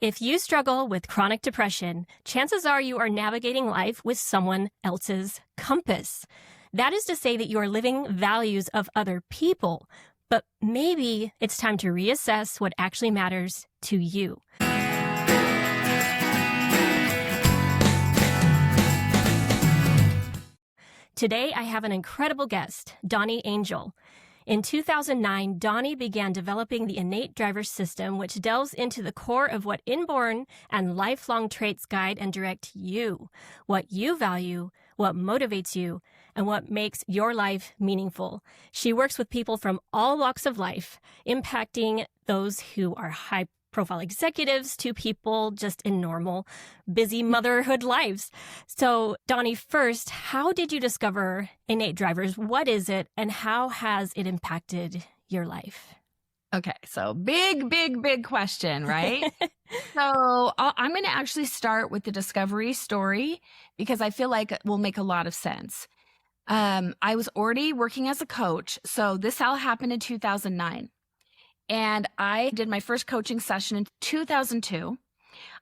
If you struggle with chronic depression, chances are you are navigating life with someone else's compass. That is to say that you are living values of other people, but maybe it's time to reassess what actually matters to you. Today, I have an incredible guest, Dawni Angel. In 2009, Dawni began developing the Innate Driver System, which delves into the core of what inborn and lifelong traits guide and direct you, what you value, what motivates you, and what makes your life meaningful. She works with people from all walks of life, impacting those who are high-profile executives to people just in normal, busy motherhood lives. So, Dawni, first, how did you discover Innate Drivers? What is it, and how has it impacted your life? Okay, so big question, right? So I'm going to actually start with the discovery story because I feel like it will make a lot of sense. I was already working as a coach, so this all happened in 2009. And I did my first coaching session in 2002.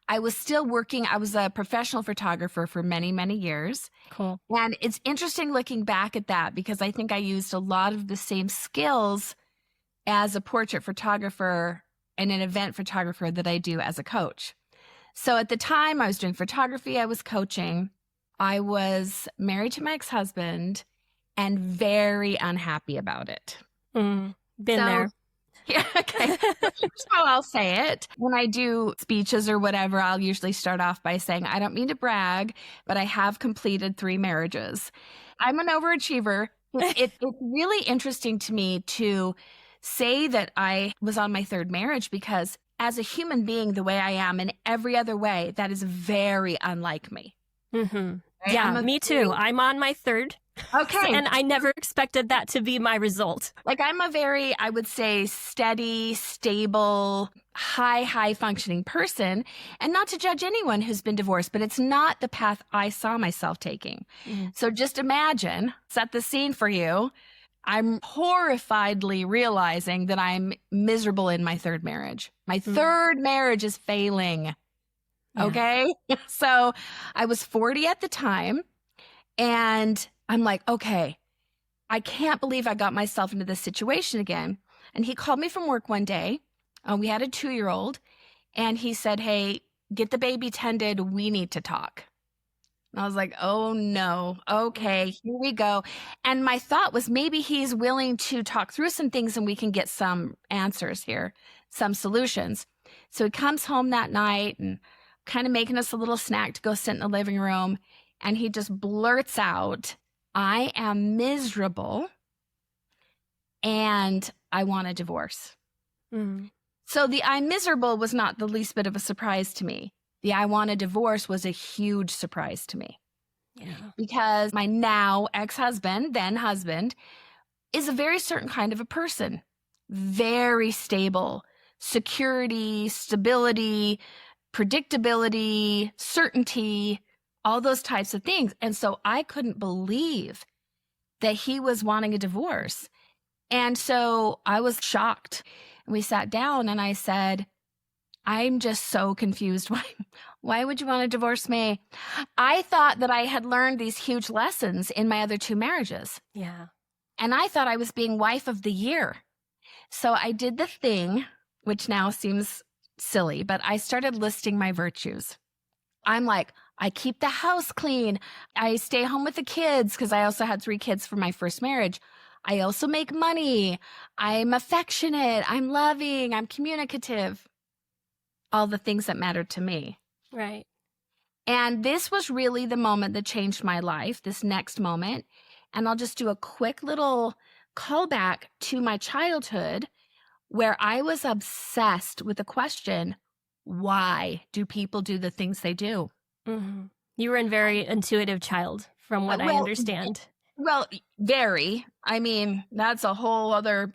I was still working. I was a professional photographer for many, many years. Cool. And it's interesting looking back at that because I think I used a lot of the same skills as a portrait photographer and an event photographer that I do as a coach. So at the time I was doing photography, I was coaching. I was married to my ex-husband and very unhappy about it. Been there. Yeah, okay. Here's how I'll say it. When I do speeches or whatever, I'll usually start off by saying, I don't mean to brag, but I have completed 3 marriages. I'm an overachiever. It's really interesting to me to say that I was on my 3rd marriage because as a human being, the way I am in every other way, that is very unlike me. Mm-hmm. Right? Yeah, me too. I'm on my 3rd. Okay. And I never expected that to be my result. Like I'm a very, I would say, steady, stable, high functioning person. And not to judge anyone who's been divorced, but it's not the path I saw myself taking. So just imagine, set the scene for you. I'm horrifiedly realizing that I'm miserable in my 3rd marriage. My 3rd marriage is failing. Yeah. Okay. So I was 40 at the time and I'm like, okay, I can't believe I got myself into this situation again. And he called me from work one day. We had a 2-year-old and he said, hey, get the baby tended. We need to talk. And I was like, oh no. Okay, here we go. And my thought was maybe he's willing to talk through some things and we can get some answers here, some solutions. So he comes home that night and kind of making us a little snack to go sit in the living room. And he just blurts out, I am miserable and I want a divorce. So the I'm miserable was not the least bit of a surprise to me. The I want a divorce was a huge surprise to me. Yeah. Because my now ex-husband, then husband, is a very certain kind of a person. Very stable, security, stability, predictability, certainty, all those types of things. And so I couldn't believe that he was wanting a divorce. And so I was shocked. And we sat down and I said, I'm just so confused. Why would you want to divorce me? I thought that I had learned these huge lessons in my other 2 marriages. Yeah. And I thought I was being wife of the year. So I did the thing, which now seems silly, but I started listing my virtues. I'm like, I keep the house clean. I stay home with the kids because I also had 3 kids from my first marriage. I also make money. I'm affectionate. I'm loving. I'm communicative. All the things that mattered to me. Right. And this was really the moment that changed my life, this next moment. And I'll just do a quick little callback to my childhood where I was obsessed with the question, why do people do the things they do? You were a very intuitive child, from what I understand. Well, very. I mean, that's a whole other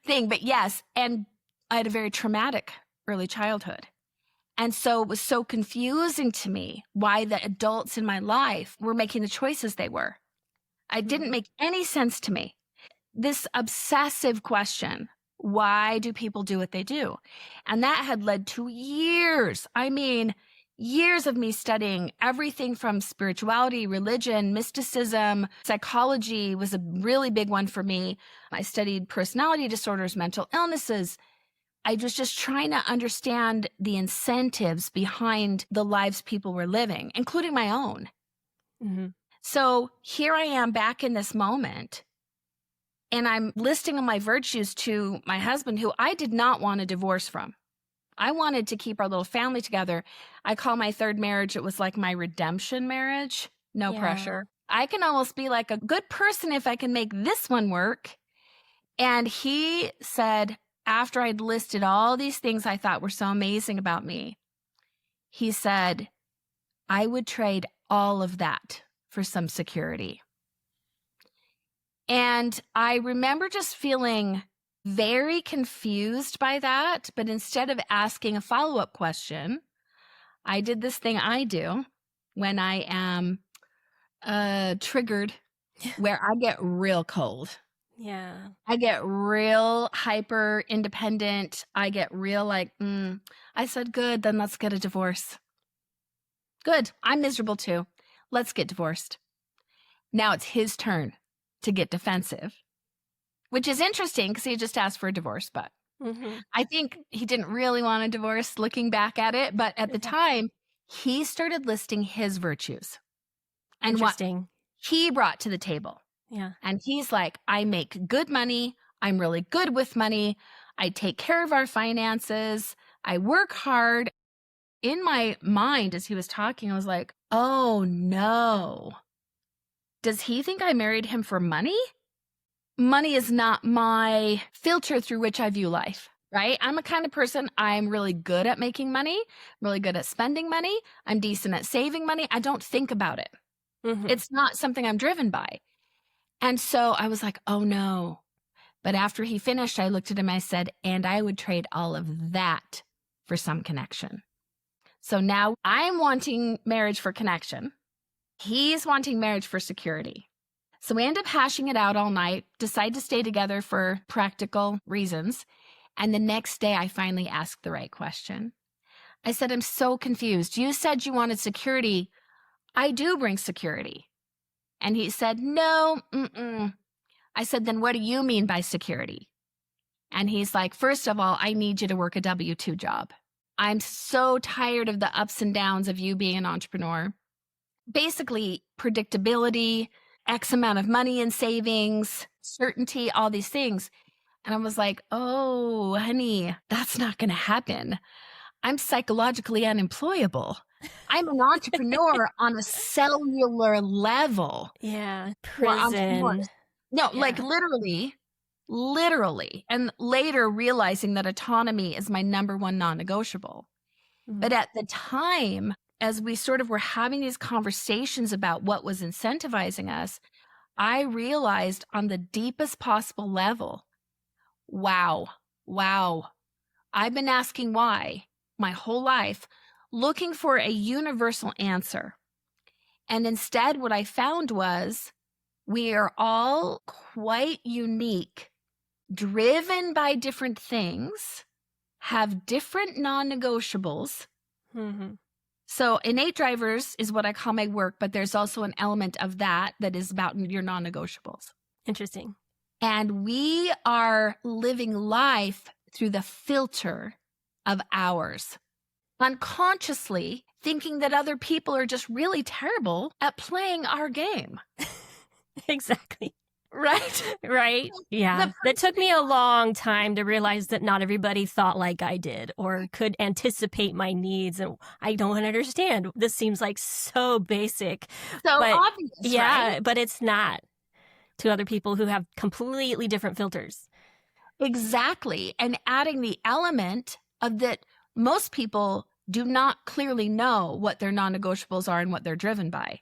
thing. But yes, and I had a very traumatic early childhood. And so it was so confusing to me why the adults in my life were making the choices they were. It didn't make any sense to me. This obsessive question, Why do people do what they do? And that had led to years. I mean, years of me studying everything from spirituality, religion, mysticism, psychology was a really big one for me. I studied personality disorders, mental illnesses. I was just trying to understand the incentives behind the lives people were living, including my own. Mm-hmm. So here I am back in this moment, and I'm listing my virtues to my husband, who I did not want a divorce from. I wanted to keep our little family together. I call my third marriage, it was like my redemption marriage. No pressure. I can almost be like a good person if I can make this one work. And he said, after I'd listed all these things I thought were so amazing about me, he said, I would trade all of that for some security. And I remember just feeling very confused by that. But instead of asking a follow-up question, I did this thing I do when I am triggered, where I get real cold. Yeah. I get real hyper independent. I get real like, I said, good, then let's get a divorce. Good. I'm miserable too. Let's get divorced. Now it's his turn to get defensive, which is interesting because he just asked for a divorce. But I think he didn't really want a divorce looking back at it. But at the time, he started listing his virtues and what he brought to the table. Yeah. And he's like, I make good money. I'm really good with money. I take care of our finances. I work hard. In my mind, as he was talking, I was like, oh no. Does he think I married him for money? Money is not my filter through which I view life, right? I'm a kind of person, I'm really good at making money, really good at spending money. I'm decent at saving money. I don't think about it. It's not something I'm driven by. And so I was like, oh no. But after he finished, I looked at him, I said, and I would trade all of that for some connection. So now I'm wanting marriage for connection. He's wanting marriage for security. So we end up hashing it out all night, decide to stay together for practical reasons. And the next day I finally asked the right question. I said, I'm so confused. You said you wanted security. I do bring security. And he said, no, I said, then what do you mean by security? And he's like, first of all, I need you to work a W-2 job. I'm so tired of the ups and downs of you being an entrepreneur. Basically, predictability, X amount of money in savings, certainty, all these things. And I was like, oh, honey, that's not going to happen. I'm psychologically unemployable. I'm an entrepreneur on a cellular level. Yeah. Prison. No, like literally. And later realizing that autonomy is my number one non-negotiable. But at the time, as we sort of were having these conversations about what was incentivizing us, I realized on the deepest possible level, wow, I've been asking why my whole life, looking for a universal answer. And instead, what I found was we are all quite unique, driven by different things, have different non-negotiables. So Innate Drivers is what I call my work, but there's also an element of that is about your non-negotiables. Interesting. And we are living life through the filter of ours, unconsciously thinking that other people are just really terrible at playing our game. Exactly. Right? Right. Yeah. That took me a long time to realize that not everybody thought like I did or could anticipate my needs. And I don't understand. This seems like so basic. So obvious, yeah, right? But it's not to other people who have completely different filters. Exactly. And adding the element of that most people do not clearly know what their non-negotiables are and what they're driven by.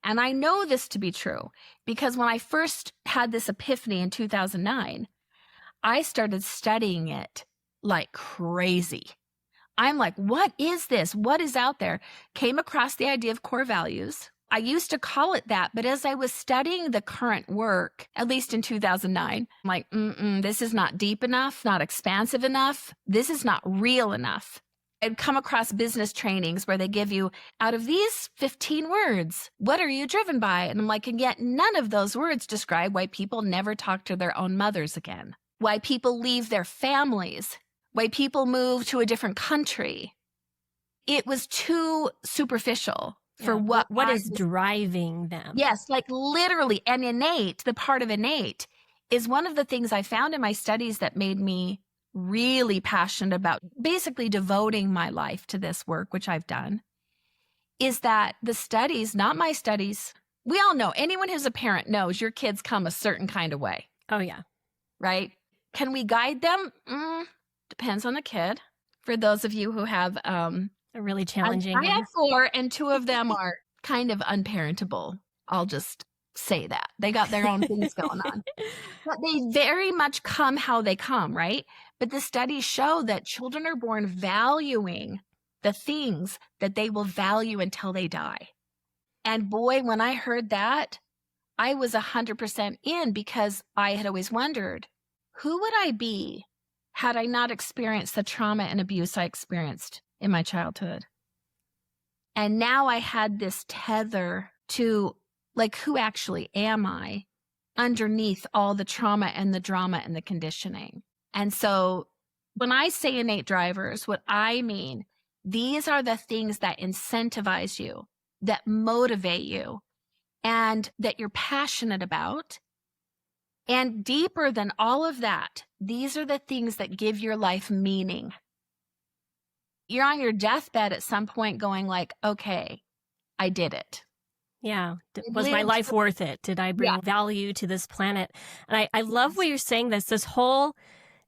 And I know this to be true because when I first had this epiphany in 2009, I started studying it like crazy. I'm like, what is this? What is out there? Came across the idea of core values, I used to call it that, but as I was studying the current work, at least in 2009, I'm like, this is not deep enough, not expansive enough. This is not real enough. I'd come across business trainings where they give you, out of these 15 words, what are you driven by? And I'm like, and yet none of those words describe why people never talk to their own mothers again, why people leave their families, why people move to a different country. It was too superficial for what is driving them. Yes, like literally. And innate, the part of innate, is one of the things I found in my studies that made me really passionate about basically devoting my life to this work, which I've done, is that the studies, not my studies, we all know, anyone who's a parent knows your kids come a certain kind of way. Oh, yeah. Right? Can we guide them? Depends on the kid. For those of you who have a really challenging. I have 4, and 2 of them are kind of unparentable. I'll just say that. They got their own things going on. But they very much come how they come, right? But the studies show that children are born valuing the things that they will value until they die. And boy, when I heard that, I was 100% in, because I had always wondered, who would I be had I not experienced the trauma and abuse I experienced in my childhood? And now I had this tether to, like, who actually am I underneath all the trauma and the drama and the conditioning? And so when I say innate drivers, what I mean, these are the things that incentivize you, that motivate you, and that you're passionate about. And deeper than all of that, these are the things that give your life meaning. You're on your deathbed at some point going like, okay, I did it. Yeah. Was my life worth it? Did I bring value to this planet? And I love what you're saying. This whole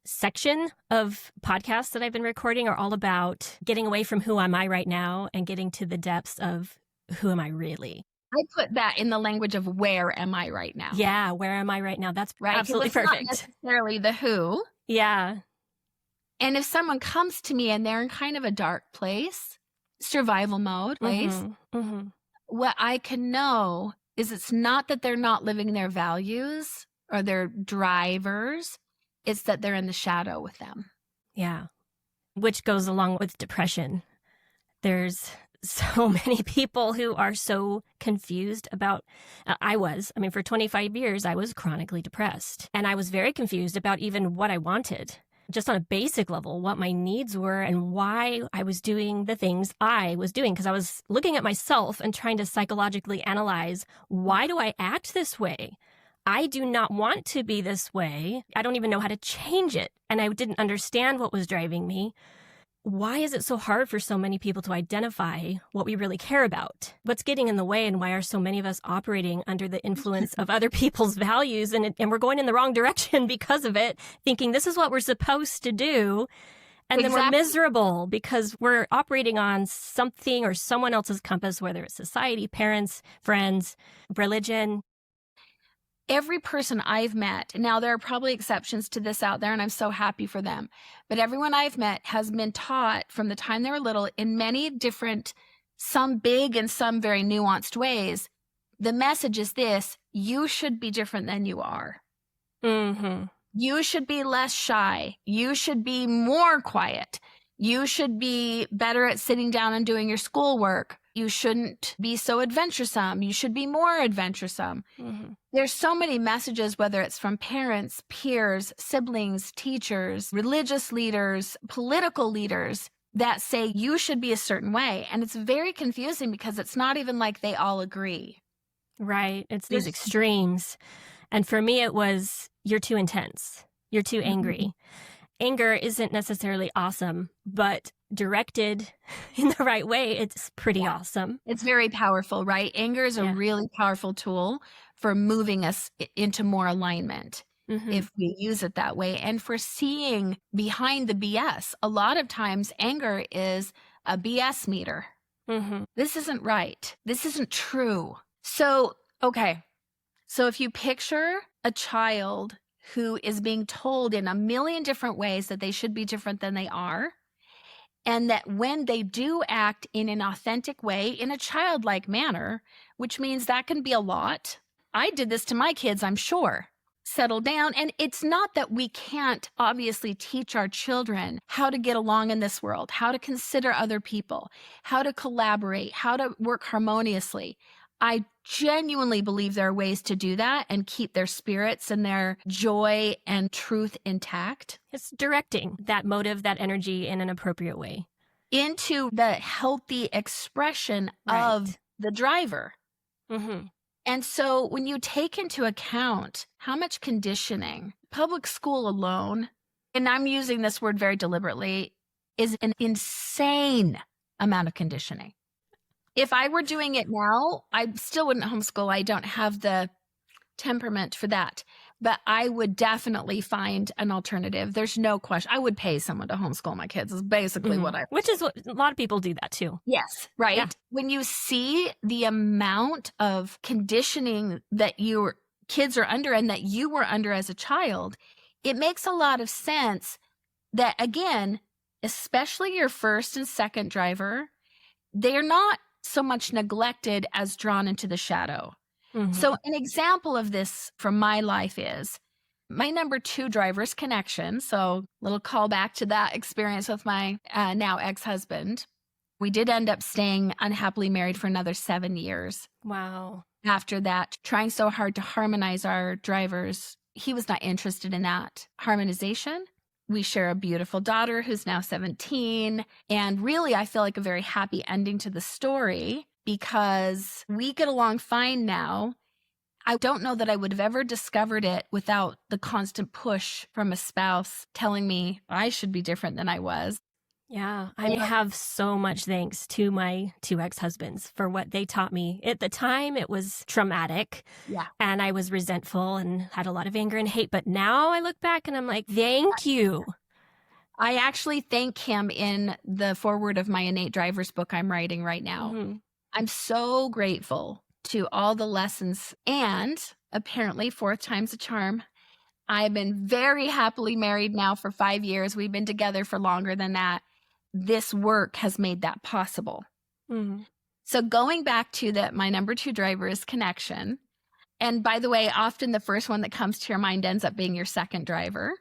section of podcasts that I've been recording are all about getting away from who am I right now and getting to the depths of who am I really? I put that in the language of where am I right now? Yeah, where am I right now? That's right. Absolutely it's perfect. Not necessarily the who. Yeah. And if someone comes to me and they're in kind of a dark place, survival mode place, what I can know is it's not that they're not living their values or their drivers. It's that they're in the shadow with them. Yeah. Which goes along with depression. There's so many people who are so confused about, for 25 years, I was chronically depressed. And I was very confused about even what I wanted, just on a basic level, what my needs were and why I was doing the things I was doing. Because I was looking at myself and trying to psychologically analyze, why do I act this way? I do not want to be this way. I don't even know how to change it. And I didn't understand what was driving me. Why is it so hard for so many people to identify what we really care about? What's getting in the way, and why are so many of us operating under the influence of other people's values, and we're going in the wrong direction because of it, thinking this is what we're supposed to do, and then we're miserable because we're operating on something or someone else's compass, whether it's society, parents, friends, religion. Every person I've met, now there are probably exceptions to this out there, and I'm so happy for them, but everyone I've met has been taught from the time they were little in many different, some big and some very nuanced ways. The message is this: you should be different than you are. You should be less shy. You should be more quiet. You should be better at sitting down and doing your schoolwork. You shouldn't be so adventuresome. You should be more adventuresome. There's so many messages, whether it's from parents, peers, siblings, teachers, religious leaders, political leaders, that say you should be a certain way. And it's very confusing because it's not even like they all agree. Right. It's these extremes. And for me, it was, you're too intense. You're too angry. Anger isn't necessarily awesome, but directed in the right way, it's pretty awesome. It's very powerful, right? Anger is a really powerful tool for moving us into more alignment if we use it that way. And for seeing behind the BS, a lot of times anger is a BS meter. This isn't right. This isn't true. So, okay. So if you picture a child who is being told in a million different ways that they should be different than they are, And that when they do act in an authentic way, in a childlike manner, which means that can be a lot. I did this to my kids, I'm sure. Settle down. And it's not that we can't obviously teach our children how to get along in this world, how to consider other people, how to collaborate, how to work harmoniously. I genuinely believe there are ways to do that and keep their spirits and their joy and truth intact. It's directing that motive, that energy in an appropriate way into the healthy expression of the driver. Mm-hmm. And so when you take into account how much conditioning, public school alone, and I'm using this word very deliberately, is an insane amount of conditioning. If I were doing it now, I still wouldn't homeschool. I don't have the temperament for that. But I would definitely find an alternative. There's no question. I would pay someone to homeschool my kids is basically what I... Which is what a lot of people do that too. Yes, right? Yeah. When you see the amount of conditioning that your kids are under and that you were under as a child, it makes a lot of sense that, again, especially your first and second driver, they're not so much neglected as drawn into the shadow. Mm-hmm. So an example of this from my life is my number 2 driver's connection. So little callback to that experience with my now ex-husband. We did end up staying unhappily married for another 7 years. Wow. After that, trying so hard to harmonize our drivers. He was not interested in that harmonization. We share a beautiful daughter who's now 17. And really, I feel like a very happy ending to the story, because we get along fine now. I don't know that I would have ever discovered it without the constant push from a spouse telling me I should be different than I was. Yeah, I have so much thanks to my 2 ex-husbands for what they taught me. At the time, it was traumatic. Yeah. And I was resentful and had a lot of anger and hate. But now I look back and I'm like, thank you. I actually thank him in the foreword of my Innate Drivers book I'm writing right now. Mm-hmm. I'm so grateful to all the lessons, and apparently 4th time's a charm. I've been very happily married now for 5 years. We've been together for longer than that. This work has made that possible. Mm-hmm. So going back to my number 2 driver is connection. And by the way, often the first one that comes to your mind ends up being your second driver.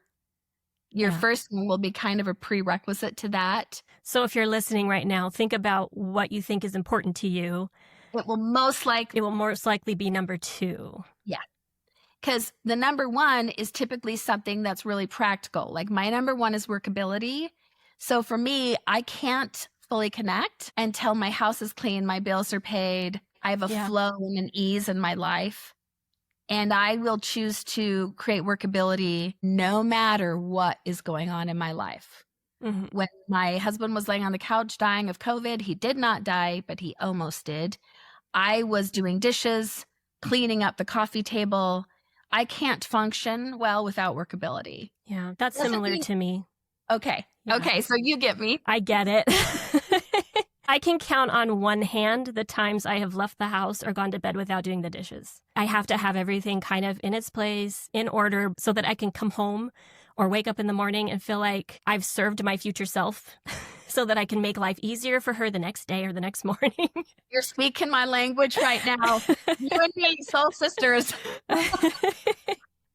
Your first one will be kind of a prerequisite to that. So if you're listening right now, think about what you think is important to you. It will most likely be number 2. Yeah. Because the number 1 is typically something that's really practical. Like my number 1 is workability. So for me, I can't fully connect until my house is clean, my bills are paid, I have a flow and an ease in my life. And I will choose to create workability no matter what is going on in my life. Mm-hmm. When my husband was laying on the couch dying of COVID, he did not die, but he almost did. I was doing dishes, cleaning up the coffee table. I can't function well without workability. Yeah, that's similar to me. Okay. Yeah. Okay, so you get me. I get it. I can count on one hand the times I have left the house or gone to bed without doing the dishes. I have to have everything kind of in its place, in order, so that I can come home or wake up in the morning and feel like I've served my future self so that I can make life easier for her the next day or the next morning. You're speaking my language right now. You and me, soul sisters.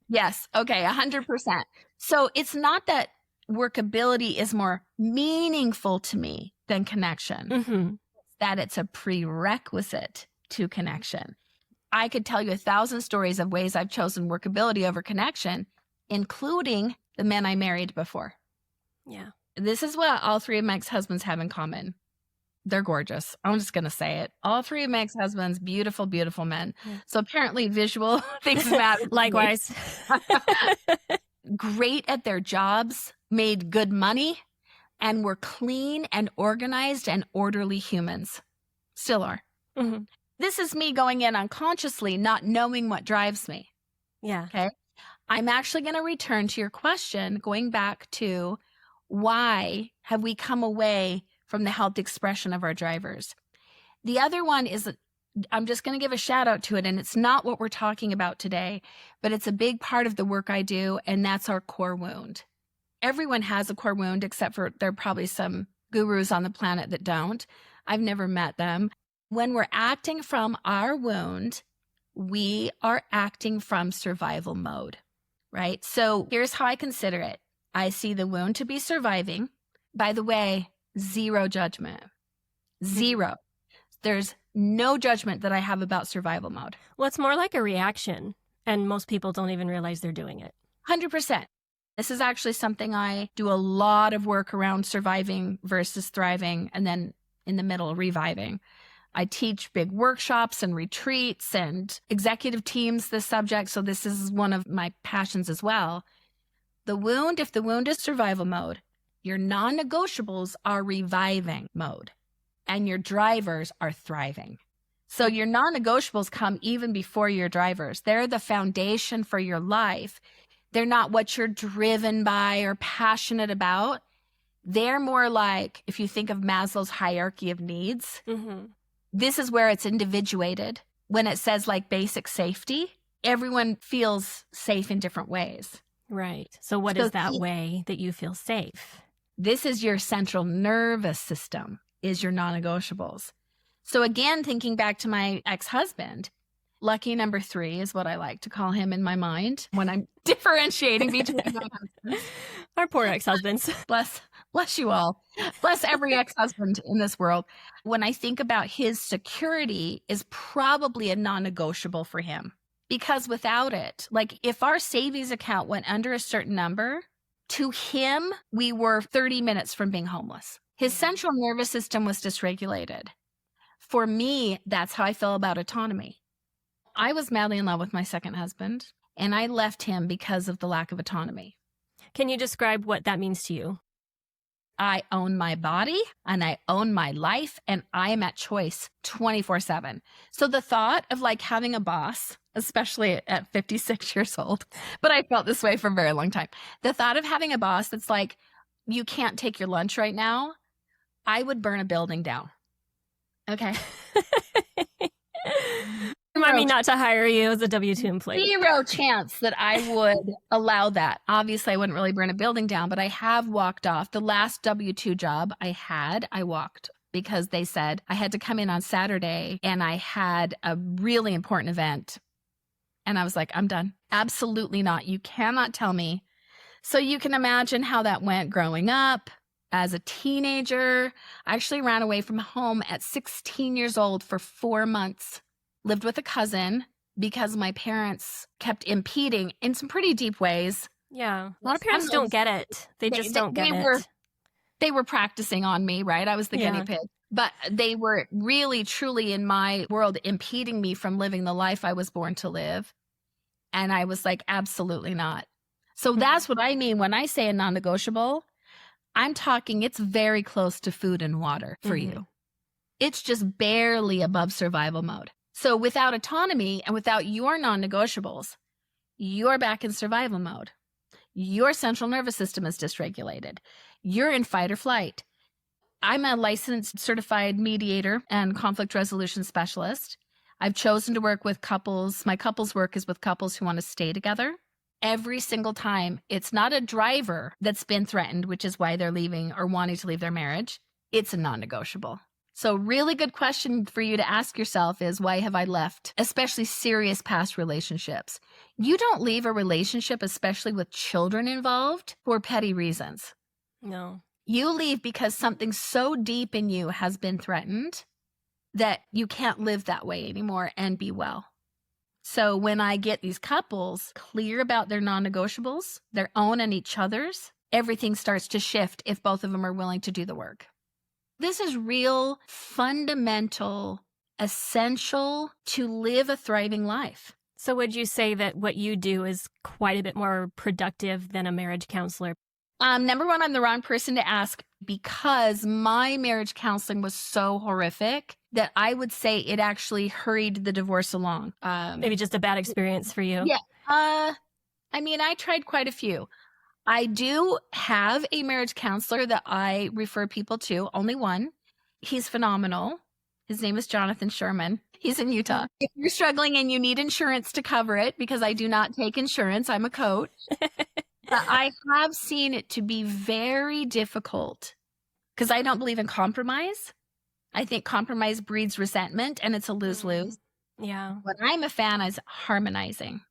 Yes. Okay. 100%. So it's not that workability is more meaningful to me than connection. Mm-hmm. It's that it's a prerequisite to connection. I could tell you 1,000 stories of ways I've chosen workability over connection, including the men I married before. Yeah. This is what all 3 of my ex-husbands have in common. They're gorgeous. I'm just going to say it. All 3 of my ex-husbands, beautiful, beautiful men. Yeah. So apparently visual things matter. Likewise. Great at their jobs, made good money, and were clean and organized and orderly humans. Still are. Mm-hmm. This is me going in unconsciously, not knowing what drives me. Yeah. Okay. I'm actually going to return to your question, going back to why have we come away from the health expression of our drivers? The other one is, I'm just going to give a shout out to it, and it's not what we're talking about today, but it's a big part of the work I do, and that's our core wound. Everyone has a core wound, except for there are probably some gurus on the planet that don't. I've never met them. When we're acting from our wound, we are acting from survival mode, right? So here's how I consider it. I see the wound to be surviving. By the way, zero judgment. Zero. There's no judgment that I have about survival mode. Well, it's more like a reaction, and most people don't even realize they're doing it. 100%. This is actually something I do a lot of work around, surviving versus thriving, and then in the middle, reviving. I teach big workshops and retreats and executive teams this subject, so this is one of my passions as well. The wound, if the wound is survival mode, your non-negotiables are reviving mode, and your drivers are thriving. So your non-negotiables come even before your drivers. They're the foundation for your life. They're not what you're driven by or passionate about. They're more like, if you think of Maslow's hierarchy of needs, this is where it's individuated. When it says like basic safety, everyone feels safe in different ways. Right. So what is that way that you feel safe? This is your central nervous system, is your non-negotiables. So again, thinking back to my ex-husband, lucky number 3 is what I like to call him in my mind when I'm differentiating between my husbands. Our poor ex-husbands. Bless you all. Bless every ex-husband in this world. When I think about his security is probably a non-negotiable for him, because without it, like if our savings account went under a certain number, to him, we were 30 minutes from being homeless. His central nervous system was dysregulated. For me, that's how I feel about autonomy. I was madly in love with my second husband, and I left him because of the lack of autonomy. Can you describe what that means to you? I own my body and I own my life, and I am at choice 24/7. So the thought of like having a boss, especially at 56 years old, but I felt this way for a very long time. The thought of having a boss that's like, you can't take your lunch right now, I would burn a building down. Okay. Remind me not to hire you as a W-2 employee. Zero chance that I would allow that. Obviously, I wouldn't really burn a building down, but I have walked off. The last W-2 job I walked because they said I had to come in on Saturday and I had a really important event. And I was like, I'm done. Absolutely not. You cannot tell me. So you can imagine how that went growing up. As a teenager, I actually ran away from home at 16 years old for 4 months. Lived with a cousin because my parents kept impeding in some pretty deep ways. Yeah. A lot of parents don't get it. They just don't get it. They were practicing on me, right? I was the guinea pig. But they were really, truly in my world impeding me from living the life I was born to live. And I was like, absolutely not. So that's what I mean when I say a non-negotiable. I'm talking it's very close to food and water for you. It's just barely above survival mode. So without autonomy and without your non-negotiables, you're back in survival mode. Your central nervous system is dysregulated. You're in fight or flight. I'm a licensed certified mediator and conflict resolution specialist. I've chosen to work with couples. My couples work is with couples who want to stay together. Every single time, it's not a driver that's been threatened, which is why they're leaving or wanting to leave their marriage. It's a non-negotiable. So really good question for you to ask yourself is, why have I left, especially serious past relationships? You don't leave a relationship, especially with children involved, for petty reasons. No. You leave because something so deep in you has been threatened that you can't live that way anymore and be well. So when I get these couples clear about their non-negotiables, their own and each other's, everything starts to shift if both of them are willing to do the work. This is real, fundamental, essential to live a thriving life. So would you say that what you do is quite a bit more productive than a marriage counselor? Number one, I'm the wrong person to ask because my marriage counseling was so horrific that I would say it actually hurried the divorce along. Maybe just a bad experience for you. Yeah. I mean, I tried quite a few. I do have a marriage counselor that I refer people to, only one. He's phenomenal. His name is Jonathan Sherman. He's in Utah. If you're struggling and you need insurance to cover it, because I do not take insurance, I'm a coach. But I have seen it to be very difficult because I don't believe in compromise. I think compromise breeds resentment, and it's a lose-lose. Yeah. What I'm a fan is harmonizing.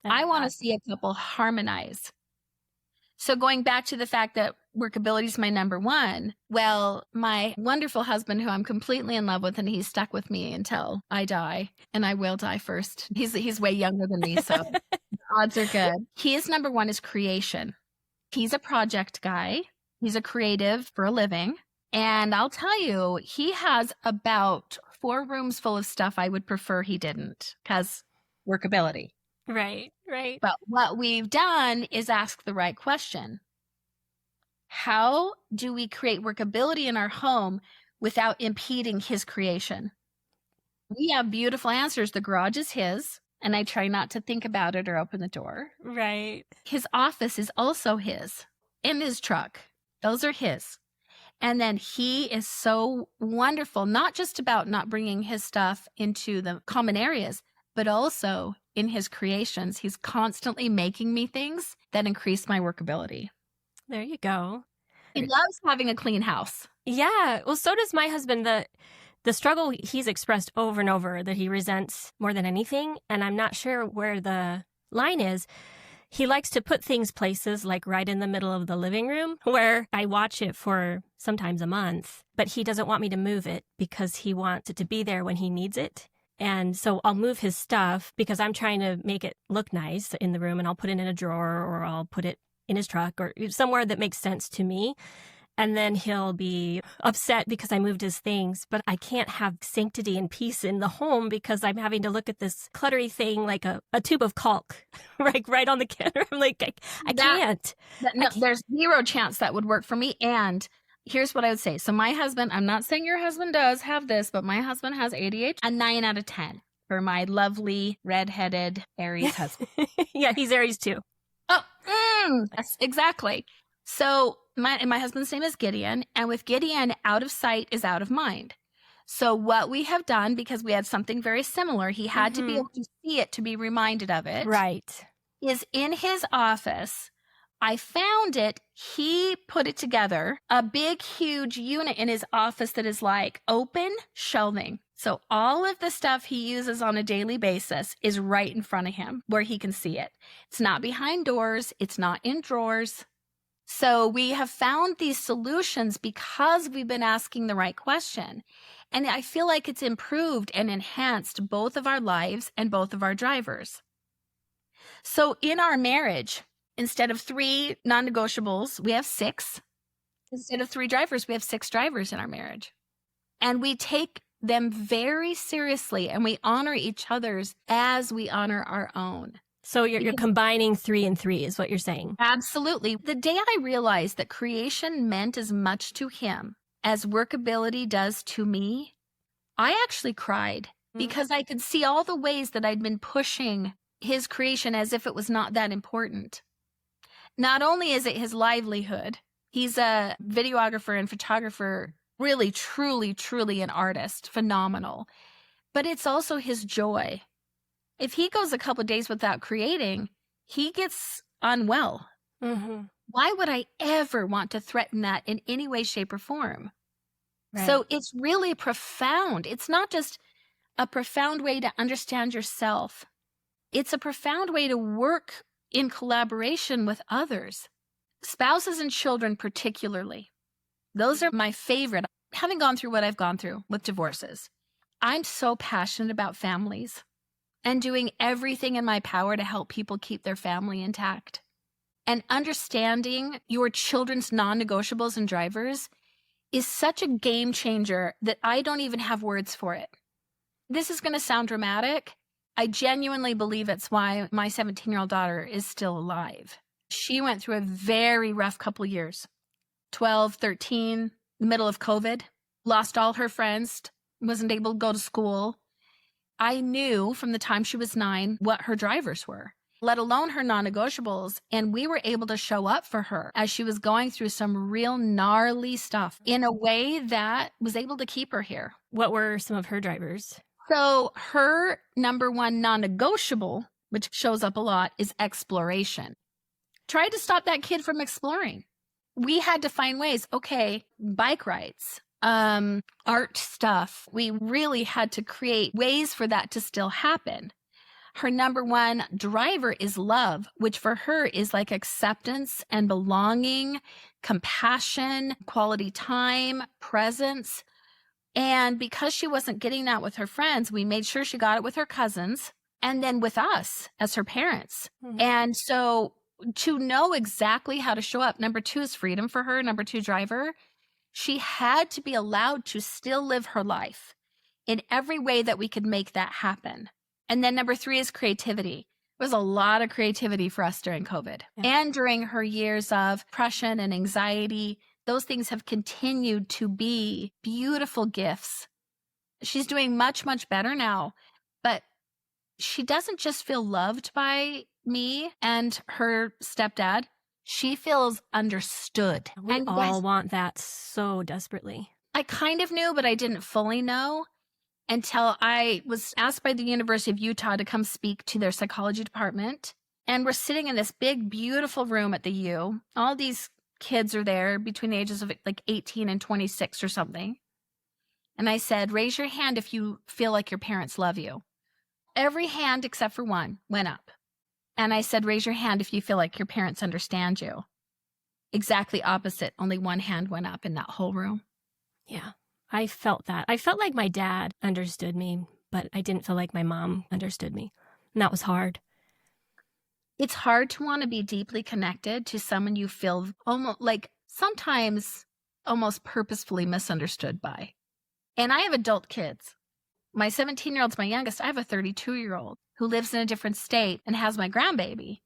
I want to see a couple harmonize. So going back to the fact that workability is my number one, well, my wonderful husband, who I'm completely in love with, and he's stuck with me until I die, and I will die first. He's way younger than me, so the odds are good. His number one is creation. He's a project guy. He's a creative for a living. And I'll tell you, he has about 4 rooms full of stuff I would prefer he didn't, because workability. Right. But what we've done is ask the right question. How do we create workability in our home without impeding his creation? We have beautiful answers. The garage is his, and I try not to think about it or open the door. Right. His office is also his, and his truck. Those are his. And then he is so wonderful, not just about not bringing his stuff into the common areas, but also in his creations. He's constantly making me things that increase my workability. There you go. He loves having a clean house. Yeah. Well, so does my husband. The struggle he's expressed over and over that he resents more than anything, and I'm not sure where the line is. He likes to put things places like right in the middle of the living room where I watch it for sometimes a month, but he doesn't want me to move it because he wants it to be there when he needs it. And so I'll move his stuff because I'm trying to make it look nice in the room, and I'll put it in a drawer or I'll put it in his truck or somewhere that makes sense to me. And then he'll be upset because I moved his things, but I can't have sanctity and peace in the home because I'm having to look at this cluttery thing like a tube of caulk, right on the counter. I'm like, I can't. There's zero chance that would work for me. And here's what I would say. So my husband, I'm not saying your husband does have this, but my husband has ADHD, a 9 out of 10 for my lovely redheaded Aries husband. Yeah, he's Aries too. Oh, yes, exactly. So my husband's name is Gideon, and with Gideon, out of sight is out of mind. So what we have done, because we had something very similar, he had to be able to see it to be reminded of it. Right. Is in his office. I found it. He put it together, a big, huge unit in his office that is like open shelving. So all of the stuff he uses on a daily basis is right in front of him where he can see it. It's not behind doors. It's not in drawers. So we have found these solutions because we've been asking the right question. And I feel like it's improved and enhanced both of our lives and both of our drivers. So in our marriage, instead of 3 non-negotiables, we have 6. Instead of 3 drivers, we have 6 drivers in our marriage. And we take them very seriously, and we honor each other's as we honor our own. So you're combining 3 and 3 is what you're saying. Absolutely. The day I realized that creation meant as much to him as workability does to me, I actually cried because I could see all the ways that I'd been pushing his creation as if it was not that important. Not only is it his livelihood, he's a videographer and photographer, really, truly, truly an artist, phenomenal, but it's also his joy. If he goes a couple of days without creating, he gets unwell. Why would I ever want to threaten that in any way, shape, or form? Right. So it's really profound. It's not just a profound way to understand yourself. It's a profound way to work in collaboration with others, spouses and children particularly. Those are my favorite. Having gone through what I've gone through with divorces, I'm so passionate about families and doing everything in my power to help people keep their family intact. And understanding your children's non-negotiables and drivers is such a game changer that I don't even have words for it. This is going to sound dramatic. I genuinely believe it's why my 17-year-old daughter is still alive. She went through a very rough couple years, 12, 13, the middle of COVID, lost all her friends, wasn't able to go to school. I knew from the time she was 9 what her drivers were, let alone her non-negotiables. And we were able to show up for her as she was going through some real gnarly stuff in a way that was able to keep her here. What were some of her drivers? So her number one non-negotiable, which shows up a lot, is exploration. Try to stop that kid from exploring. we had to find ways. Okay, bike rides, art stuff. We really had to create ways for that to still happen. Her number one driver is love, which for her is like acceptance and belonging, compassion, quality time, presence. And because she wasn't getting that with her friends, we made sure she got it with her cousins and then with us as her parents. Mm-hmm. And so to know exactly how to show up, number two is freedom for her, number two driver. She had to be allowed to still live her life in every way that we could make that happen. And then number three is creativity. There was a lot of creativity for us during COVID and during her years of depression and anxiety. Those things have continued to be beautiful gifts. She's doing much, much better now, but she doesn't just feel loved by me and her stepdad. She feels understood. We all want that so desperately. I kind of knew, but I didn't fully know until I was asked by the University of Utah to come speak to their psychology department. And we're sitting in this big, beautiful room at the U. All these kids are there between the ages of like 18 and 26 or something. And I said, raise your hand if you feel like your parents love you. Every hand except for one went up. And I said, raise your hand if you feel like your parents understand you. Exactly opposite. Only one hand went up in that whole room. Yeah, I felt that. I felt like my dad understood me, but I didn't feel like my mom understood me. And that was hard. It's hard to want to be deeply connected to someone you feel almost like sometimes almost purposefully misunderstood by. And I have adult kids. My 17-year-old's my youngest. I have a 32-year-old who lives in a different state and has my grandbaby.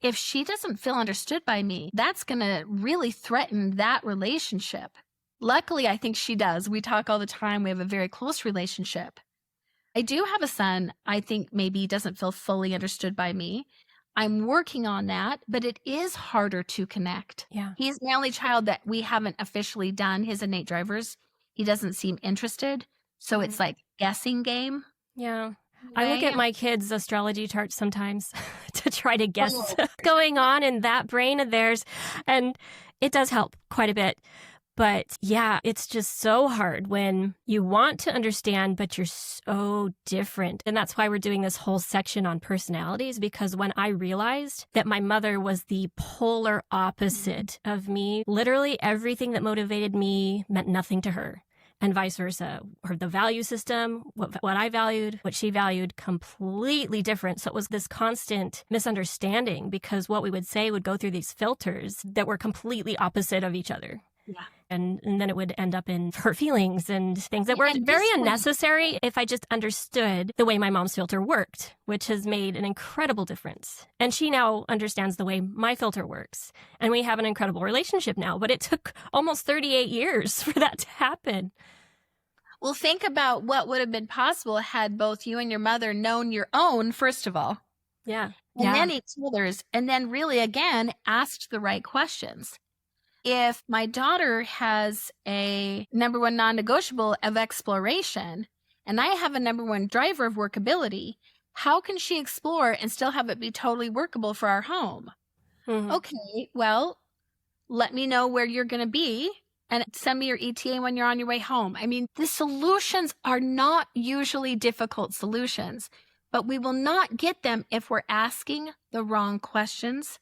If she doesn't feel understood by me, that's going to really threaten that relationship. Luckily, I think she does. We talk all the time. We have a very close relationship. I do have a son I think maybe doesn't feel fully understood by me. I'm working on that, but it is harder to connect. Yeah. He's my only child that we haven't officially done his innate drivers. He doesn't seem interested. So it's like guessing game. Yeah. I look at my kids' astrology charts sometimes to try to guess what's going on in that brain of theirs. And it does help quite a bit. But yeah, it's just so hard when you want to understand, but you're so different. And that's why we're doing this whole section on personalities, because when I realized that my mother was the polar opposite of me, literally everything that motivated me meant nothing to her. And vice versa. The value system, what I valued, what she valued, completely different. So it was this constant misunderstanding because what we would say would go through these filters that were completely opposite of each other. Yeah. And then it would end up in hurt feelings and things that were very unnecessary if I just understood the way my mom's filter worked, which has made an incredible difference. And she now understands the way my filter works. And we have an incredible relationship now, but it took almost 38 years for that to happen. Well, think about what would have been possible had both you and your mother known your own, first of all. Yeah. And then each other's, and then really, again, asked the right questions. If my daughter has a number one non-negotiable of exploration, and I have a number one driver of workability, how can she explore and still have it be totally workable for our home? Mm-hmm. Okay, well, let me know where you're going to be and send me your ETA when you're on your way home. I mean, the solutions are not usually difficult solutions, but we will not get them if we're asking the wrong questions.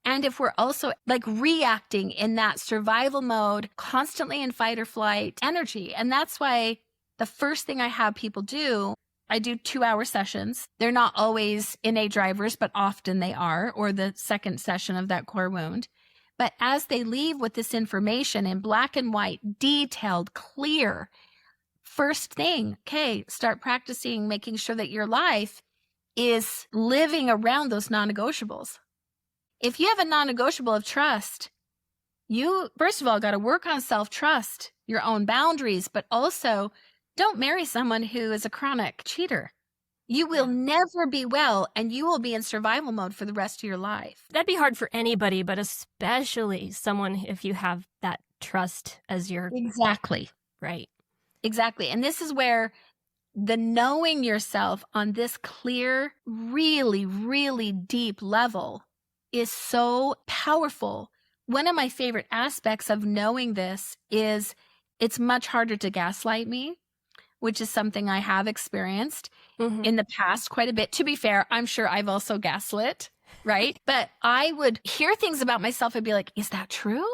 And if we're also like reacting in that survival mode, constantly in fight or flight energy. And that's why the first thing I have people do, I do 2-hour sessions. They're not always innate drivers, but often they are, or the second session of that core wound. But as they leave with this information in black and white, detailed, clear, first thing, okay, start practicing making sure that your life is living around those non-negotiables. If you have a non-negotiable of trust, you, first of all, got to work on self-trust, your own boundaries, but also don't marry someone who is a chronic cheater. You will never be well, and you will be in survival mode for the rest of your life. That'd be hard for anybody, but especially someone if you have that trust as your... Exactly. Right. Exactly. And this is where the knowing yourself on this clear, really, really deep level is so powerful one of my favorite aspects of knowing this is it's much harder to gaslight me, which is something I have experienced in the past quite a bit. To be fair, I'm sure I've also gaslit, right? But I would hear things about myself and be like, is that true?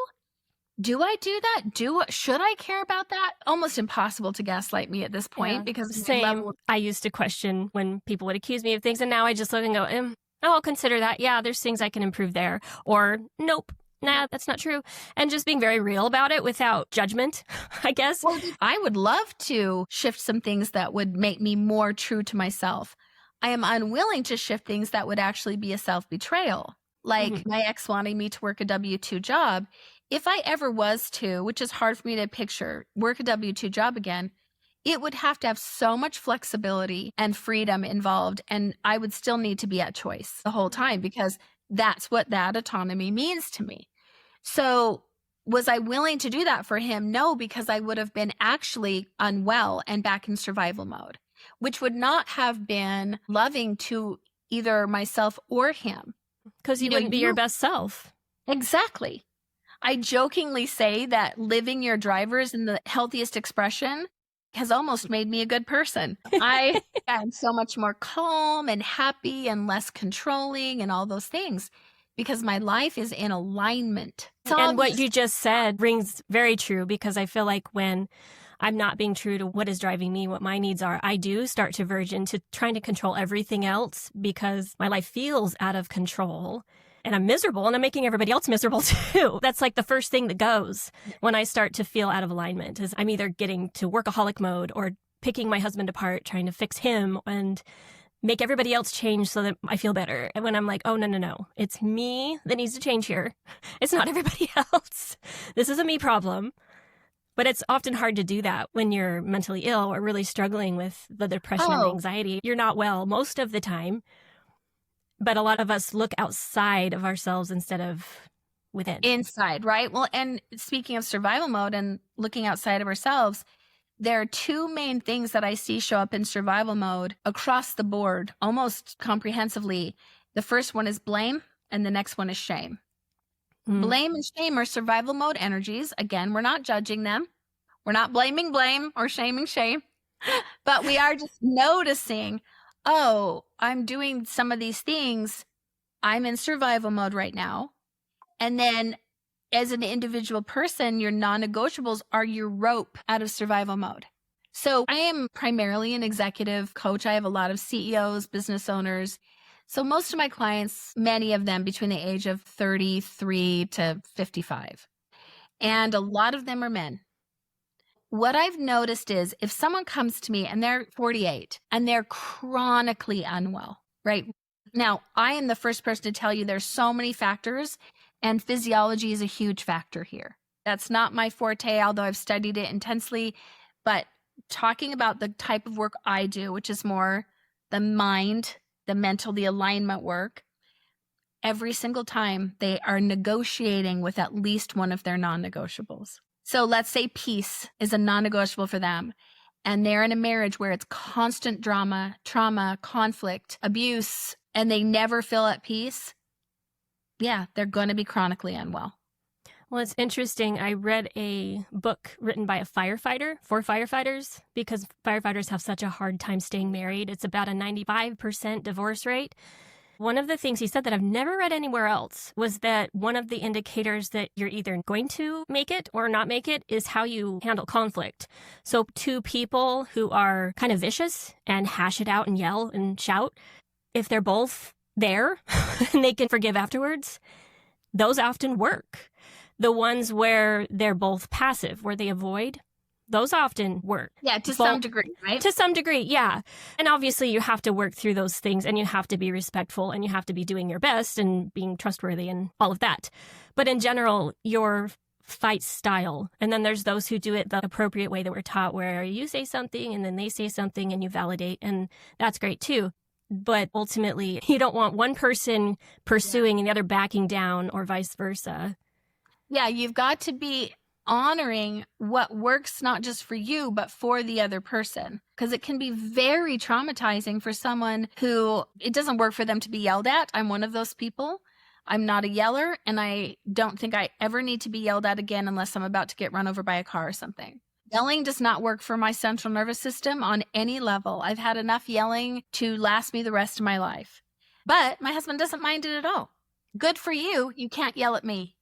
Do I do that? Should I care about that? Almost impossible to gaslight me at this point because same. I used to question when people would accuse me of things, and now I just look and go, oh, I'll consider that. Yeah, there's things I can improve there. Or nope. Nah, that's not true. And just being very real about it without judgment, I guess. Well, I would love to shift some things that would make me more true to myself. I am unwilling to shift things that would actually be a self-betrayal. Like my ex wanting me to work a W-2 job. If I ever was to, which is hard for me to picture, work a W-2 job again, it would have to have so much flexibility and freedom involved. And I would still need to be at choice the whole time because that's what that autonomy means to me. So was I willing to do that for him? No, because I would have been actually unwell and back in survival mode, which would not have been loving to either myself or him. Because you wouldn't be your best self. Exactly. I jokingly say that living your drivers in the healthiest expression has almost made me a good person. I am so much more calm and happy and less controlling and all those things because my life is in alignment. And what you just said rings very true because I feel like when I'm not being true to what is driving me, what my needs are, I do start to verge into trying to control everything else because my life feels out of control. And I'm miserable and I'm making everybody else miserable too. That's like the first thing that goes when I start to feel out of alignment is I'm either getting to workaholic mode or picking my husband apart, trying to fix him and make everybody else change so that I feel better. And when I'm like, oh, no, it's me that needs to change here. It's not everybody else. This is a me problem. But it's often hard to do that when you're mentally ill or really struggling with the depression and anxiety. You're not well most of the time. But a lot of us look outside of ourselves instead of within. Inside, right? Well, and speaking of survival mode and looking outside of ourselves, there are two main things that I see show up in survival mode across the board, almost comprehensively. The first one is blame, and the next one is shame. Blame and shame are survival mode energies. Again, we're not judging them. We're not blaming blame or shaming shame, but we are just noticing, oh, I'm doing some of these things. I'm in survival mode right now. And then as an individual person, your non-negotiables are your rope out of survival mode. So I am primarily an executive coach. I have a lot of CEOs, business owners. So most of my clients, many of them between the age of 33 to 55. And a lot of them are men. What I've noticed is if someone comes to me and they're 48 and they're chronically unwell, right? Now, I am the first person to tell you there's so many factors and physiology is a huge factor here. That's not my forte, although I've studied it intensely. But talking about the type of work I do, which is more the mind, the mental, the alignment work, every single time they are negotiating with at least one of their non-negotiables. So let's say peace is a non-negotiable for them, and they're in a marriage where it's constant drama, trauma, conflict, abuse, and they never feel at peace. Yeah, they're going to be chronically unwell. Well, it's interesting. I read a book written by a firefighter for firefighters because firefighters have such a hard time staying married. It's about a 95% divorce rate. One of the things he said that I've never read anywhere else was that one of the indicators that you're either going to make it or not make it is how you handle conflict. So two people who are kind of vicious and hash it out and yell and shout, if they're both there and they can forgive afterwards, those often work. The ones where they're both passive, where they avoid, those often work. Yeah, to some degree, right? To some degree, yeah. And obviously you have to work through those things and you have to be respectful and you have to be doing your best and being trustworthy and all of that. But in general, your fight style, and then there's those who do it the appropriate way that we're taught, where you say something and then they say something and you validate, and that's great too. But ultimately, you don't want one person pursuing and the other backing down or vice versa. Yeah, you've got to be honoring what works not just for you, but for the other person. Because it can be very traumatizing for someone who it doesn't work for them to be yelled at. I'm one of those people. I'm not a yeller, and I don't think I ever need to be yelled at again unless I'm about to get run over by a car or something. Yelling does not work for my central nervous system on any level. I've had enough yelling to last me the rest of my life. But my husband doesn't mind it at all. Good for you. You can't yell at me.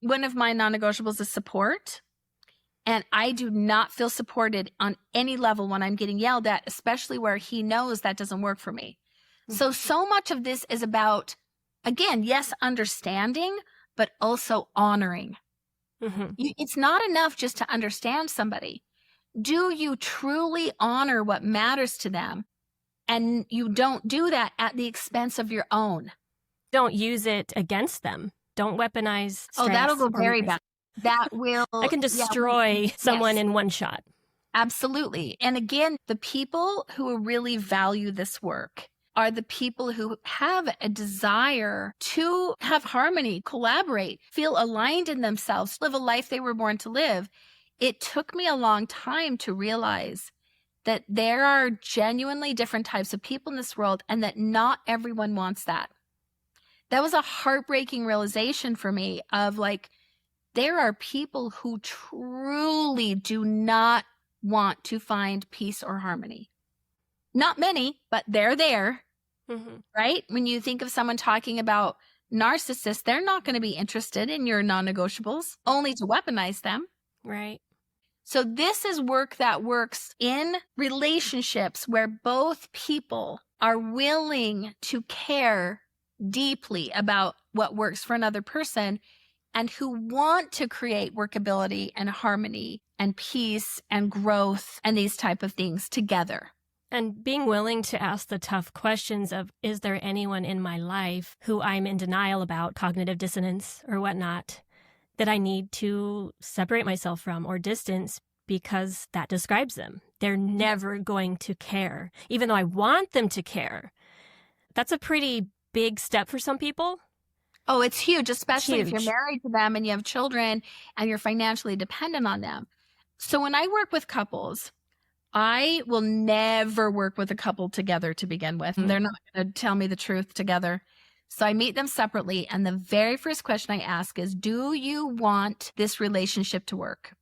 One of my non-negotiables is support. And I do not feel supported on any level when I'm getting yelled at, especially where he knows that doesn't work for me. So much of this is about, again, yes, understanding, but also honoring. It's not enough just to understand somebody. Do you truly honor what matters to them? And you don't do that at the expense of your own. Don't use it against them. Don't weaponize strengths. Oh, that'll go very bad. That will... I can destroy someone in one shot. Absolutely. And again, the people who really value this work are the people who have a desire to have harmony, collaborate, feel aligned in themselves, live a life they were born to live. It took me a long time to realize that there are genuinely different types of people in this world and that not everyone wants that. That was a heartbreaking realization for me of like, there are people who truly do not want to find peace or harmony. Not many, but they're there, right? When you think of someone talking about narcissists, they're not going to be interested in your non-negotiables, only to weaponize them. Right. So this is work that works in relationships where both people are willing to care deeply about what works for another person and who want to create workability and harmony and peace and growth and these type of things together. And being willing to ask the tough questions of, is there anyone in my life who I'm in denial about cognitive dissonance or whatnot that I need to separate myself from or distance because that describes them? They're never going to care, even though I want them to care. That's a pretty big step for some people. Oh, it's huge, especially if you're married to them and you have children and you're financially dependent on them. So when I work with couples, I will never work with a couple together to begin with. They're not going to tell me the truth together. So I meet them separately. And the very first question I ask is, do you want this relationship to work?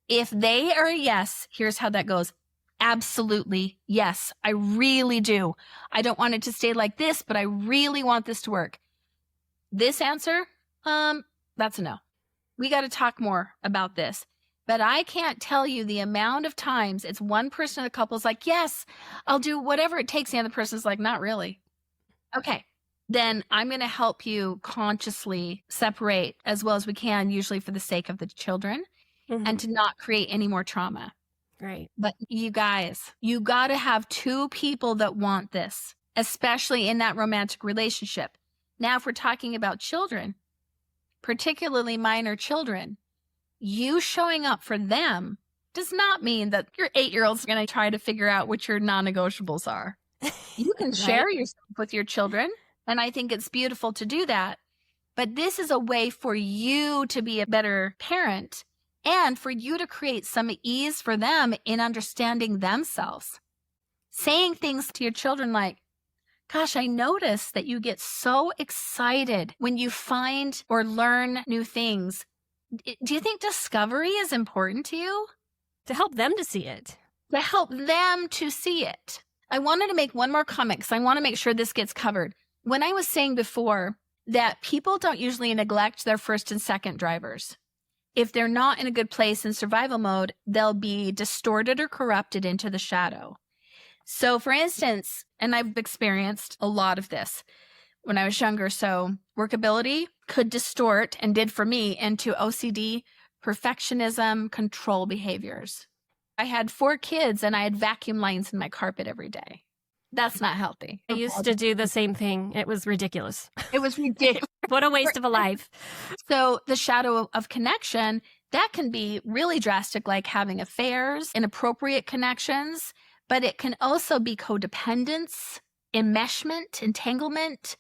If they are a yes, here's how that goes. Absolutely. Yes, I really do. I don't want it to stay like this, but I really want this to work. This answer, that's a no. We got to talk more about this. But I can't tell you the amount of times it's one person in the couple is like, yes, I'll do whatever it takes. The other person's like, not really. Okay, then I'm going to help you consciously separate as well as we can, usually for the sake of the children, and to not create any more trauma. Right. But you guys, you got to have two people that want this, especially in that romantic relationship. Now, if we're talking about children, particularly minor children, you showing up for them does not mean that your 8-year-old's going to try to figure out what your non-negotiables are. You can share yourself with your children, and I think it's beautiful to do that. But this is a way for you to be a better parent and for you to create some ease for them in understanding themselves. Saying things to your children like, gosh, I notice that you get so excited when you find or learn new things. Do you think discovery is important to you? To help them to see it. To help them to see it. I wanted to make one more comment because I want to make sure this gets covered. When I was saying before that people don't usually neglect their first and second drivers. If they're not in a good place in survival mode, they'll be distorted or corrupted into the shadow. So for instance, and I've experienced a lot of this when I was younger, so workability could distort and did for me into OCD, perfectionism, control behaviors. I had 4 kids and I had vacuum lines in my carpet every day. That's not healthy. I used to do the same thing. It was ridiculous. It was ridiculous. What a waste of a life. So the shadow of connection, that can be really drastic, like having affairs, inappropriate connections, but it can also be codependence, enmeshment, entanglement.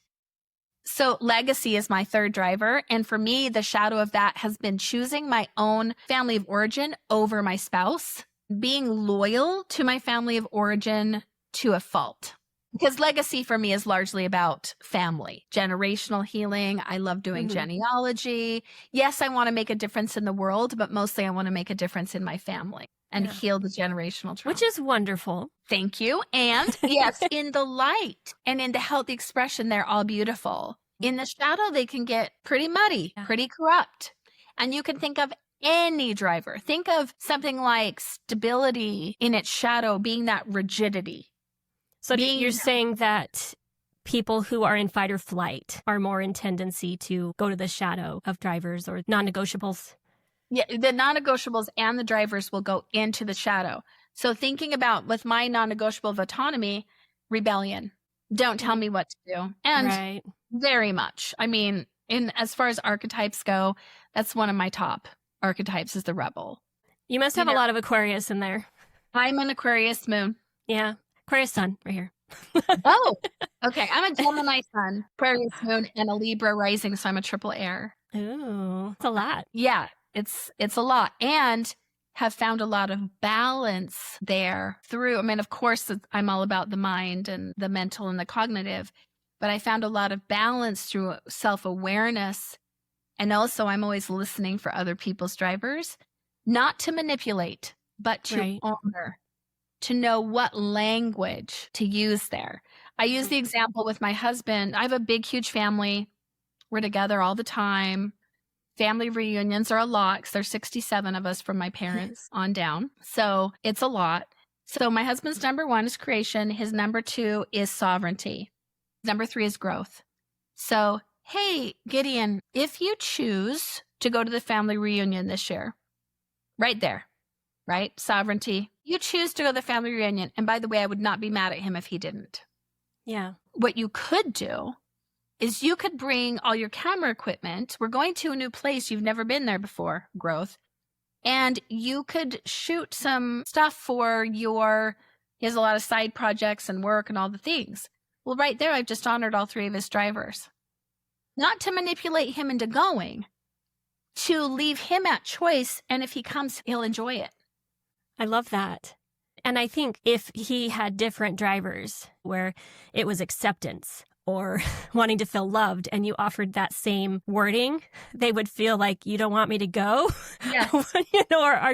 So legacy is my third driver. And for me, the shadow of that has been choosing my own family of origin over my spouse, being loyal to my family of origin to a fault. Because legacy for me is largely about family, generational healing. I love doing genealogy. Yes, I want to make a difference in the world, but mostly I want to make a difference in my family and heal the generational trauma. Which is wonderful. Thank you. And yes, in the light and in the healthy expression, they're all beautiful. In the shadow, they can get pretty muddy, pretty corrupt. And you can think of any driver. Think of something like stability in its shadow being that rigidity. So you're saying that people who are in fight or flight are more in tendency to go to the shadow of drivers or non-negotiables? Yeah, the non-negotiables and the drivers will go into the shadow. So thinking about with my non-negotiable of autonomy, rebellion. Don't tell me what to do. And very much. I mean, as far as archetypes go, that's one of my top archetypes is the rebel. You must have a lot of Aquarius in there. I'm an Aquarius moon. Yeah. Aquarius sun right here. Oh, okay. I'm a Gemini sun, Aquarius moon, and a Libra rising, so I'm a triple air. Ooh, it's a lot. Yeah, it's a lot. And have found a lot of balance there through, I mean, of course, I'm all about the mind and the mental and the cognitive, but I found a lot of balance through self-awareness. And also I'm always listening for other people's drivers, not to manipulate, but to honor, to know what language to use there. I use the example with my husband. I have a big, huge family. We're together all the time. Family reunions are a lot because there's 67 of us from my parents on down. So it's a lot. So my husband's number 1 is creation. His number 2 is sovereignty. Number 3 is growth. So, hey, Gideon, if you choose to go to the family reunion this year, right there, right? Sovereignty. You choose to go to the family reunion. And by the way, I would not be mad at him if he didn't. Yeah. What you could do is you could bring all your camera equipment. We're going to a new place. You've never been there before, growth. And you could shoot some stuff for he has a lot of side projects and work and all the things. Well, right there, I've just honored all 3 of his drivers. Not to manipulate him into going, to leave him at choice. And if he comes, he'll enjoy it. I love that. And I think if he had different drivers where it was acceptance or wanting to feel loved and you offered that same wording, they would feel like you don't want me to go. Yes. Or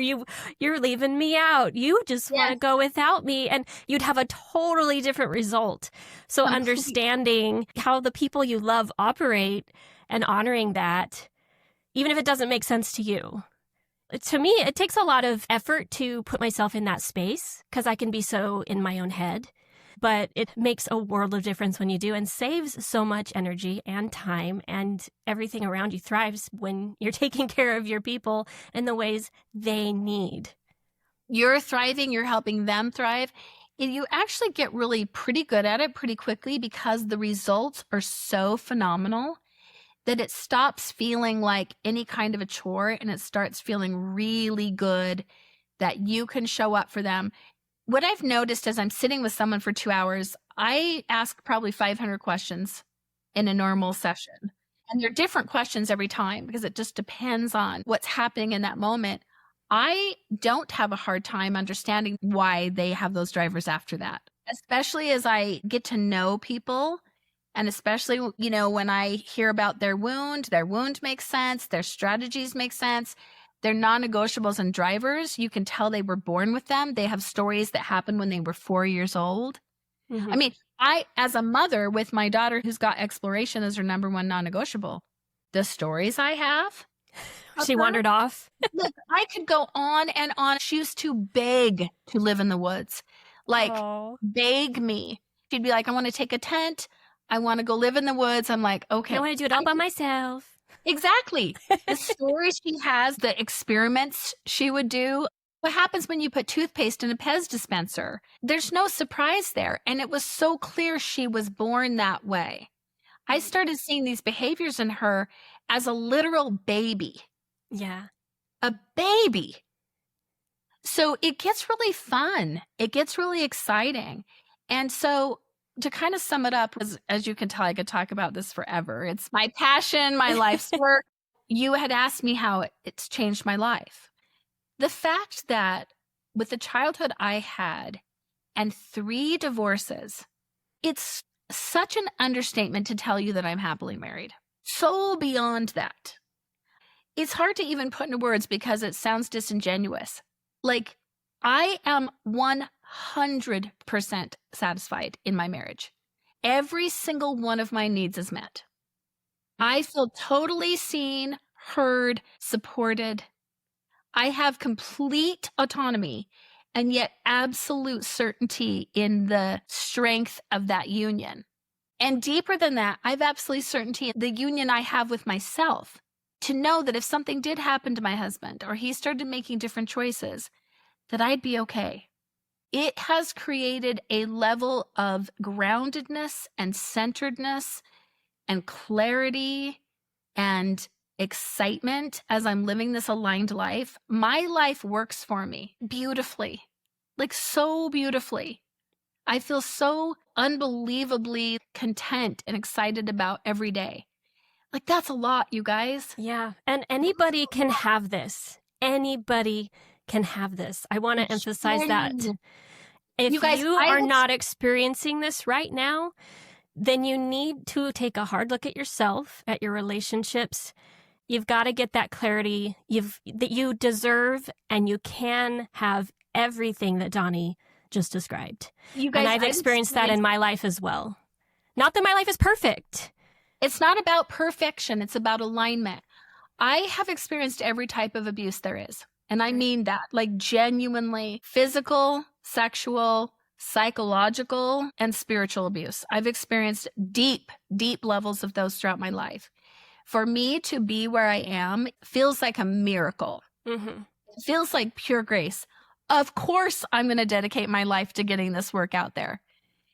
you're leaving me out. You just want to go without me. And you'd have a totally different result. So understanding how the people you love operate and honoring that, even if it doesn't make sense to you. To me, it takes a lot of effort to put myself in that space because I can be so in my own head. But it makes a world of difference when you do and saves so much energy and time, and everything around you thrives when you're taking care of your people in the ways they need. You're thriving, you're helping them thrive. And you actually get really pretty good at it pretty quickly because the results are so phenomenal that it stops feeling like any kind of a chore and it starts feeling really good that you can show up for them. What I've noticed as I'm sitting with someone for 2 hours, I ask probably 500 questions in a normal session. And they're different questions every time because it just depends on what's happening in that moment. I don't have a hard time understanding why they have those drivers after that, especially as I get to know people. And especially, when I hear about their wound makes sense, their strategies make sense. They're non-negotiables and drivers. You can tell they were born with them. They have stories that happened when they were 4 years old. Mm-hmm. I mean, as a mother with my daughter who's got exploration as her number 1 non-negotiable, the stories I have. She wandered off. Look, I could go on and on. She used to beg to live in the woods. Beg me. She'd be like, I want to take a tent. I want to go live in the woods. I'm like, okay. I want to do it all by myself. Exactly. The stories she has, the experiments she would do. What happens when you put toothpaste in a Pez dispenser? There's no surprise there. And it was so clear she was born that way. I started seeing these behaviors in her as a literal baby. Yeah. A baby. So it gets really fun. It gets really exciting. And so to kind of sum it up, as you can tell, I could talk about this forever. It's my passion, my life's work. You had asked me how it's changed my life. The fact that with the childhood I had and 3 divorces, It's such an understatement to tell you that I'm happily married. So beyond that. It's hard to even put into words because it sounds disingenuous. Like, I am 100% satisfied in my marriage. Every single one of my needs is met. I feel totally seen, heard, supported. I have complete autonomy and yet absolute certainty in the strength of that union. And deeper than that, I have absolute certainty in the union I have with myself. To know that if something did happen to my husband or he started making different choices, that I'd be okay. It has created a level of groundedness and centeredness and clarity and excitement as I'm living this aligned life. My life works for me beautifully, like so beautifully. I feel so unbelievably content and excited about every day. Like, that's a lot, you guys. Yeah. And anybody can have this. Anybody can have this. I want to emphasize that. If you are not experiencing this right now, then you need to take a hard look at yourself, at your relationships. You've got to get that clarity that you deserve, and you can have everything that Dawni just described. You guys, and I've experienced that in my life as well. Not that my life is perfect. It's not about perfection. It's about alignment. I have experienced every type of abuse there is. And I mean that, like, genuinely physical, sexual, psychological, and spiritual abuse. I've experienced deep, deep levels of those throughout my life. For me to be where I am feels like a miracle. Mm-hmm. It feels like pure grace. Of course, I'm going to dedicate my life to getting this work out there.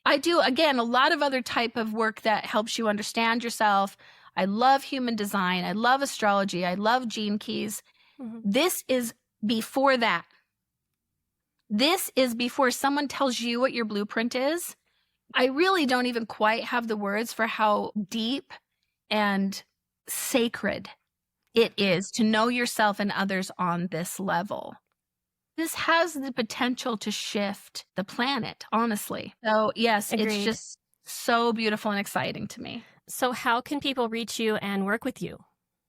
I do, again, a lot of other type of work that helps you understand yourself. I love human design. I love astrology. I love gene keys. Mm-hmm. This is before that. This is before someone tells you what your blueprint is. I really don't even quite have the words for how deep and sacred it is to know yourself and others on this level. This has the potential to shift the planet, honestly. So yes, Agreed. It's just so beautiful and exciting to me. So how can people reach you and work with you?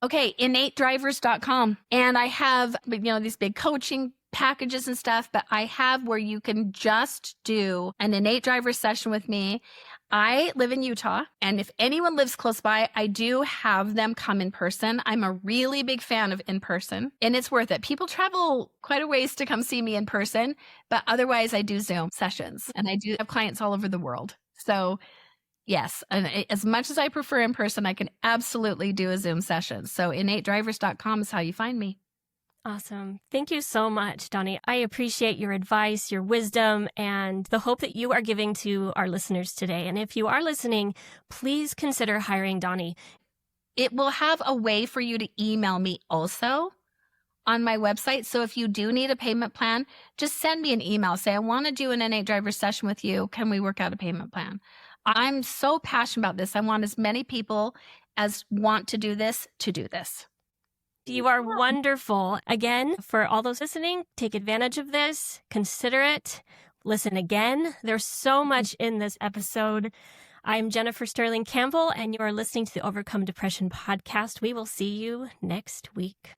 Okay, innatedrivers.com. And I have, these big coaching packages and stuff, but I have where you can just do an Innate Driver session with me. I live in Utah, and if anyone lives close by, I do have them come in person. I'm a really big fan of in person, and it's worth it. People travel quite a ways to come see me in person, but otherwise I do Zoom sessions, and I do have clients all over the world. So yes, and as much as I prefer in person, I can absolutely do a Zoom session. So innatedrivers.com is how you find me. Awesome. Thank you so much, Dawni. I appreciate your advice, your wisdom, and the hope that you are giving to our listeners today. And if you are listening, please consider hiring Dawni. It will have a way for you to email me also on my website. So if you do need a payment plan, just send me an email. Say, I want to do an Innate Driver session with you. Can we work out a payment plan? I'm so passionate about this. I want as many people as want to do this to do this. You are wonderful. Again, for all those listening, take advantage of this. Consider it. Listen again. There's so much in this episode. I'm Jennifer Stirling-Campbell, and you are listening to the Overcome Depression podcast. We will see you next week.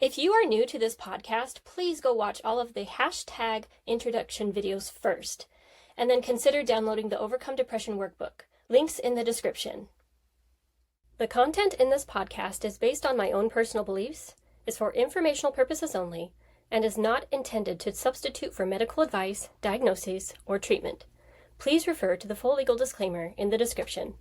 If you are new to this podcast, please go watch all of the hashtag introduction videos first, and then consider downloading the Overcome Depression workbook. Links in the description. The content in this podcast is based on my own personal beliefs, is for informational purposes only, and is not intended to substitute for medical advice, diagnosis, or treatment. Please refer to the full legal disclaimer in the description.